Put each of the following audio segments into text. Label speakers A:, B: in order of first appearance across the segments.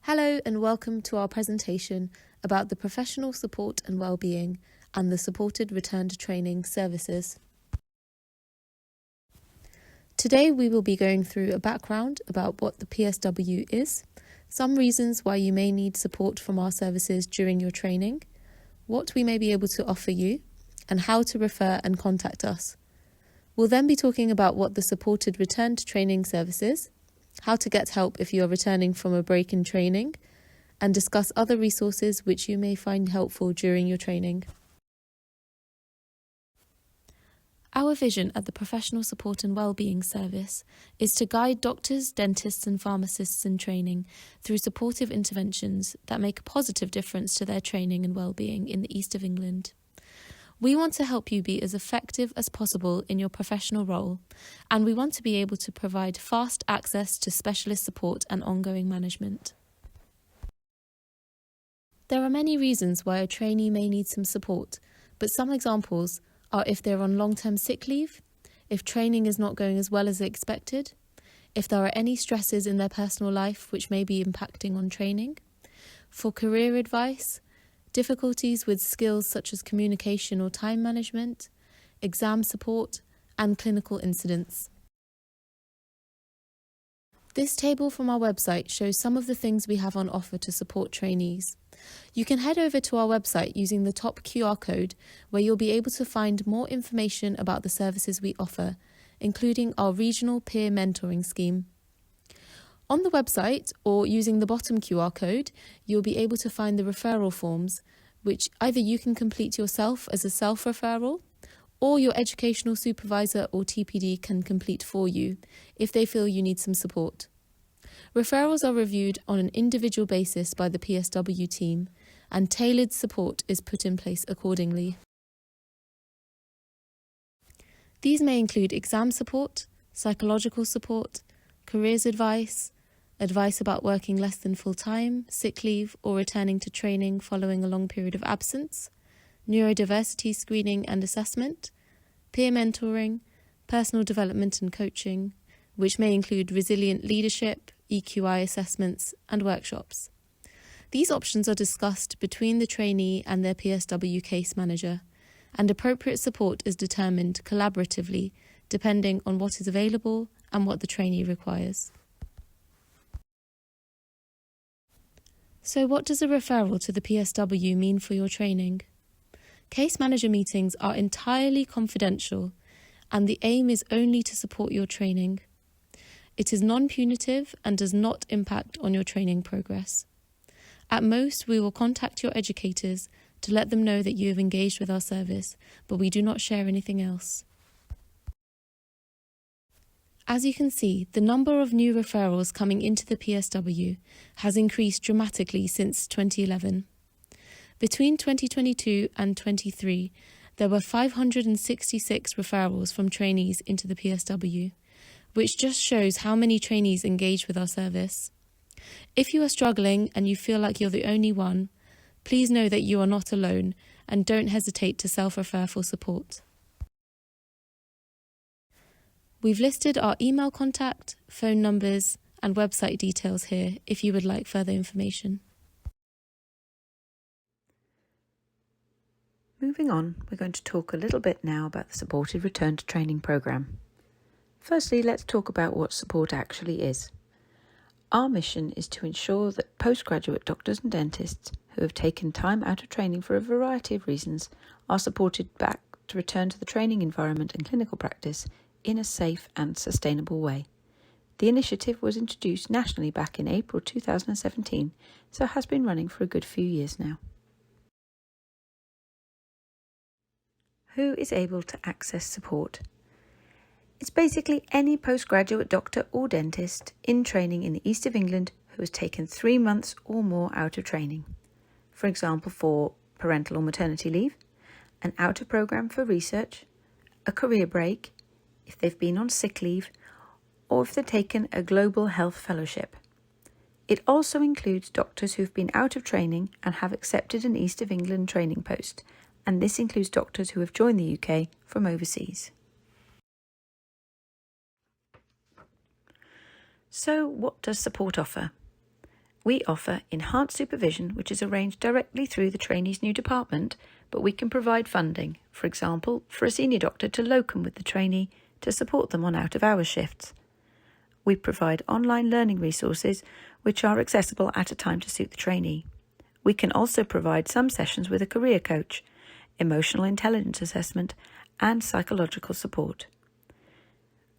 A: Hello and welcome to our presentation about the Professional Support and Wellbeing and the Supported Return to Training services. Today we will be going through a background about what the PSW is, some reasons why you may need support from our services during your training, what we may be able to offer you, and how to refer and contact us. We'll then be talking about what the Supported Return to Training service is, how to get help if you are returning from a break in training, and discuss other resources which you may find helpful during your training. Our vision at the Professional Support and Wellbeing service is to guide doctors, dentists and pharmacists in training through supportive interventions that make a positive difference to their training and wellbeing in the East of England. We want to help you be as effective as possible in your professional role, and we want to be able to provide fast access to specialist support and ongoing management. There are many reasons why a trainee may need some support, but some examples are if they're on long-term sick leave, if training is not going as well as expected, if there are any stresses in their personal life which may be impacting on training, for career advice, difficulties with skills such as communication or time management, exam support, and clinical incidents. This table from our website shows some of the things we have on offer to support trainees. You can head over to our website using the top QR code, where you'll be able to find more information about the services we offer, including our regional peer mentoring scheme. On the website, or using the bottom QR code, you'll be able to find the referral forms, which either you can complete yourself as a self-referral, or your educational supervisor or TPD can complete for you if they feel you need some support. Referrals are reviewed on an individual basis by the PSW team, and tailored support is put in place accordingly. These may include exam support, psychological support, careers advice about working less than full-time, sick leave, or returning to training following a long period of absence, neurodiversity screening and assessment, peer mentoring, personal development and coaching, which may include resilient leadership, EQI assessments, and workshops. These options are discussed between the trainee and their PSW case manager, and appropriate support is determined collaboratively depending on what is available and what the trainee requires. So what does a referral to the PSW mean for your training? Case manager meetings are entirely confidential, and the aim is only to support your training. It is non-punitive and does not impact on your training progress. At most, we will contact your educators to let them know that you have engaged with our service, but we do not share anything else. As you can see, the number of new referrals coming into the PSW has increased dramatically since 2011. Between 2022 and 23, there were 566 referrals from trainees into the PSW, which just shows how many trainees engage with our service. If you are struggling and you feel like you're the only one, please know that you are not alone and don't hesitate to self-refer for support. We've listed our email contact, phone numbers, and website details here if you would like further information.
B: Moving on, we're going to talk a little bit now about the Supported Return to Training programme. Firstly, let's talk about what support actually is. Our mission is to ensure that postgraduate doctors and dentists who have taken time out of training for a variety of reasons are supported back to return to the training environment and clinical practice in a safe and sustainable way. The initiative was introduced nationally back in April 2017, so has been running for a good few years now. Who is able to access support? It's basically any postgraduate doctor or dentist in training in the East of England who has taken 3 months or more out of training. For example, for parental or maternity leave, an out of programme for research, a career break, if they've been on sick leave, or if they've taken a global health fellowship. It also includes doctors who've been out of training and have accepted an East of England training post, and this includes doctors who have joined the UK from overseas. So what does support offer? We offer enhanced supervision, which is arranged directly through the trainee's new department, but we can provide funding, for example, for a senior doctor to locum with the trainee to support them on out-of-hours shifts. We provide online learning resources which are accessible at a time to suit the trainee. We can also provide some sessions with a career coach, emotional intelligence assessment, and psychological support.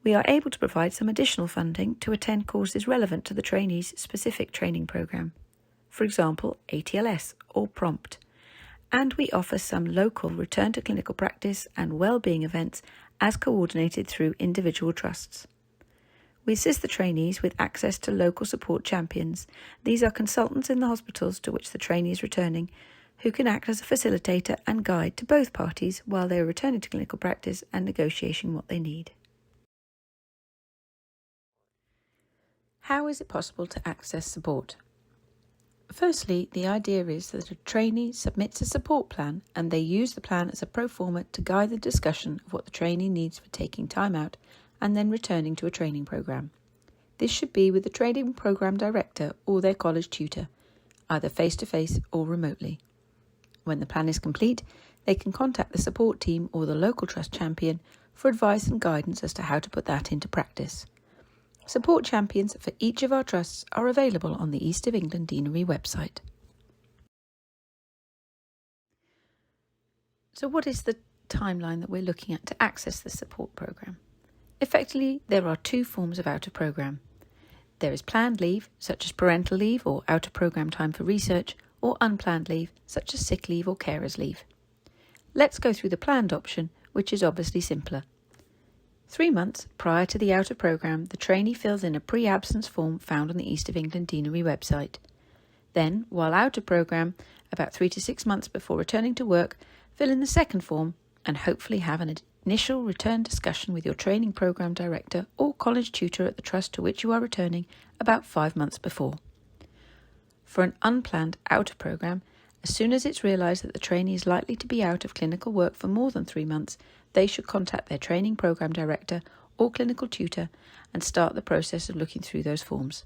B: We are able to provide some additional funding to attend courses relevant to the trainee's specific training programme, for example, ATLS or PROMPT, and we offer some local return to clinical practice and wellbeing events as coordinated through individual trusts. We assist the trainees with access to local support champions. These are consultants in the hospitals to which the trainee is returning, who can act as a facilitator and guide to both parties while they are returning to clinical practice and negotiating what they need. How is it possible to access support? Firstly, the idea is that a trainee submits a support plan and they use the plan as a pro forma to guide the discussion of what the trainee needs for taking time out and then returning to a training programme. This should be with the training programme director or their college tutor, either face-to-face or remotely. When the plan is complete, they can contact the support team or the local trust champion for advice and guidance as to how to put that into practice. Support champions for each of our trusts are available on the East of England Deanery website. So what is the timeline that we're looking at to access the support programme? Effectively, there are two forms of out-of-programme. There is planned leave, such as parental leave or out-of-programme time for research, or unplanned leave, such as sick leave or carers leave. Let's go through the planned option, which is obviously simpler. 3 months prior to the out-of-programme, the trainee fills in a pre-absence form found on the East of England Deanery website. Then, while out of programme, about 3 to 6 months before returning to work, fill in the second form and hopefully have an initial return discussion with your training programme director or college tutor at the trust to which you are returning about 5 months before. For an unplanned out of programme, as soon as it's realised that the trainee is likely to be out of clinical work for more than 3 months, they should contact their training programme director or clinical tutor and start the process of looking through those forms.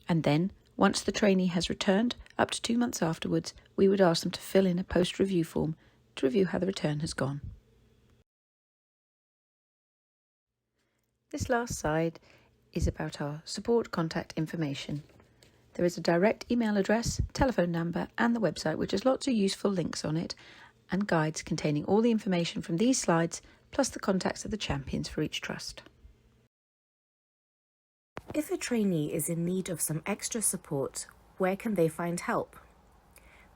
B: And then, once the trainee has returned, up to 2 months afterwards, we would ask them to fill in a post-review form to review how the return has gone. This last slide is about our support contact information. There is a direct email address, telephone number and the website, which has lots of useful links on it and guides containing all the information from these slides plus the contacts of the champions for each trust.
C: If a trainee is in need of some extra support, where can they find help?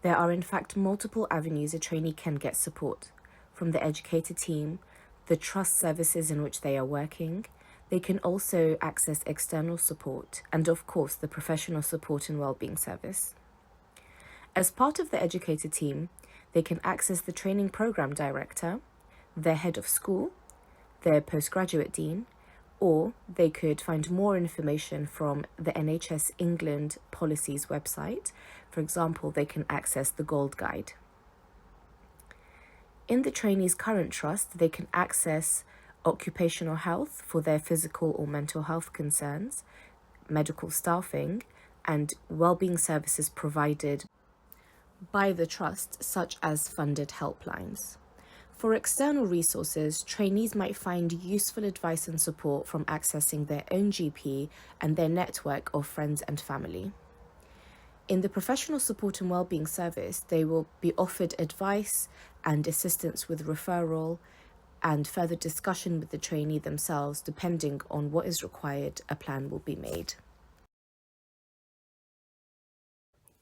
C: There are in fact multiple avenues a trainee can get support, from the educator team, the trust services in which they are working. They can also access external support and of course the Professional Support and Wellbeing service. As part of the educator team, they can access the training program director, their head of school, their postgraduate dean, or they could find more information from the NHS England policies website. For example, they can access the Gold Guide. In the trainee's current trust, they can access occupational health for their physical or mental health concerns, medical staffing, and wellbeing services provided by the trust, such as funded helplines. For external resources, trainees might find useful advice and support from accessing their own GP and their network of friends and family. In the Professional Support and Wellbeing service, they will be offered advice and assistance with referral and further discussion with the trainee themselves. Depending on what is required, a plan will be made.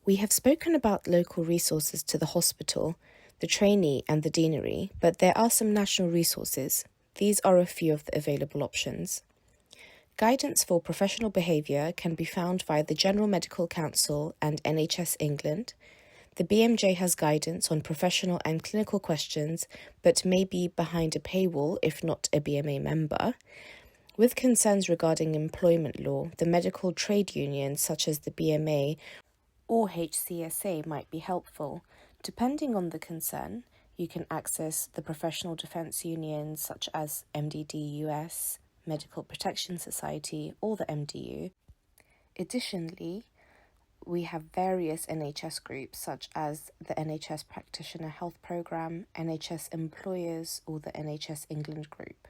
C: We have spoken about local resources to the hospital, the trainee and the deanery, but there are some national resources. These are a few of the available options. Guidance for professional behaviour can be found via the General Medical Council and NHS England. The BMJ has guidance on professional and clinical questions, but may be behind a paywall if not a BMA member. With concerns regarding employment law, the medical trade unions such as the BMA or HCSA might be helpful. Depending on the concern, you can access the professional defence unions such as MDD-US, Medical Protection Society or the MDU. Additionally, we have various NHS groups such as the NHS Practitioner Health Programme, NHS Employers, or the NHS England group.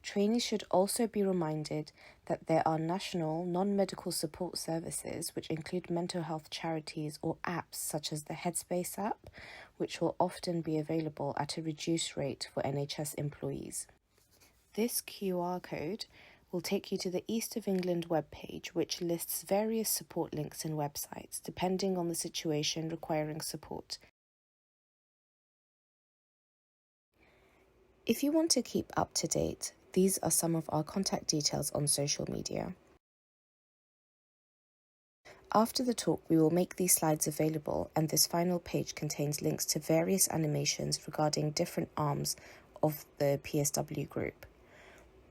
C: Trainees should also be reminded that there are national non-medical support services which include mental health charities or apps such as the Headspace app, which will often be available at a reduced rate for NHS employees. This QR code will take you to the East of England webpage, which lists various support links and websites depending on the situation requiring support. If you want to keep up to date, these are some of our contact details on social media. After the talk, we will make these slides available, and this final page contains links to various animations regarding different arms of the PSW group.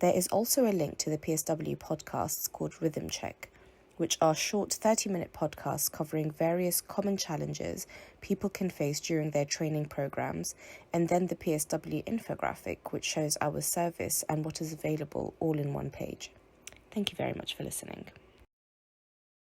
C: There is also a link to the PSW podcasts called Rhythm Check, which are short 30-minute podcasts covering various common challenges people can face during their training programs, and then the PSW infographic, which shows our service and what is available all in one page. Thank you very much for listening.